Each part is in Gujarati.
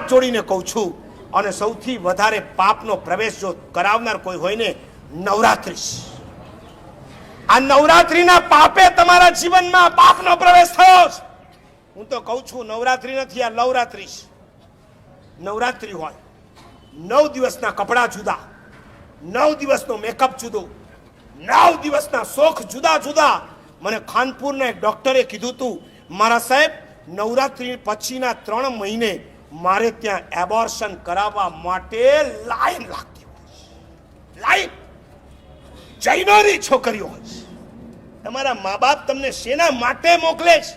હાથ જોડીને કહું છું, અને સૌથી વધારે પાપનો પ્રવેશ જો કરાવનાર કોઈ હોય ને, નવરાત્રિ. આ નવરાત્રિના પાપે તમારા જીવનમાં પાપનો પ્રવેશ થયો. હું તો કહું છું, નવરાત્રિ નથી, આ લવરાત્રિ. નવરાત્રિ હોય, 9 દિવસના કપડા જુદા, 9 દિવસનો મેકઅપ જુદો, 9 દિવસના શોખ જુદા જુદા. મને ખાનપુરના એક ડોક્ટરે કીધું હતું, મારા સાહેબ, નવરાત્રિ પછીના 3 મહિને મારે ત્યાં એબોર્શન કરાવવા માટે લાઈન લાગતી હોય. લાઈન. જૈનોની છોકરીઓ હોય. તમારા મા બાપ તમને શેના માટે મોકલે છે?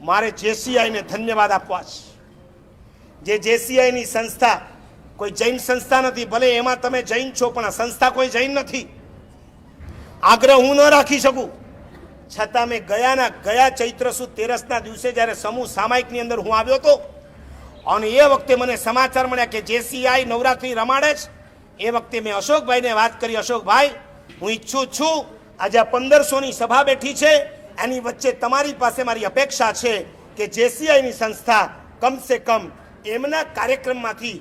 મારે જેસીઆઈને ધન્યવાદ આપવા છે. જે જેસીઆઈની સંસ્થા કોઈ જૈન સંસ્થા નથી, ભલે એમાં તમે જૈન છો, પણ આ સંસ્થા કોઈ જૈન નથી. આગ્રહ હું ન રાખી શકું, છતાં મેં ગયા ચૈત્ર સુદ 13ના દિવસે જ્યારે સમૂહ સામાયિકની અંદર હું આવ્યો હતો, અને એ વખતે મને સમાચાર મળ્યા કે જેસીઆઈ નવરાત્રિ રમાડે છે. એ વખતે મેં અશોકભાઈને વાત કરી, અશોકભાઈ, હું ઈચ્છું છું આજે આ 1500ની સભા બેઠી છે, એની વચ્ચે તમારી પાસે મારી અપેક્ષા છે કે જેસીઆઈની સંસ્થા કમસે કમ એમના કાર્યક્રમમાંથી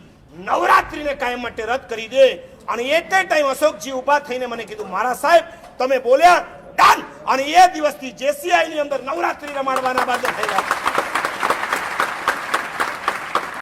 નવરાત્રિને કાયમ માટે રદ કરી દે. અને એ ટાઈમ અશોકજી ઊભા થઈને મને કીધું, મારા સાહેબ તમે બોલ્યા, ડન. અને એ દિવસથી જેસીઆઈની અંદર નવરાત્રિ રમાડવાના બાદ થયા.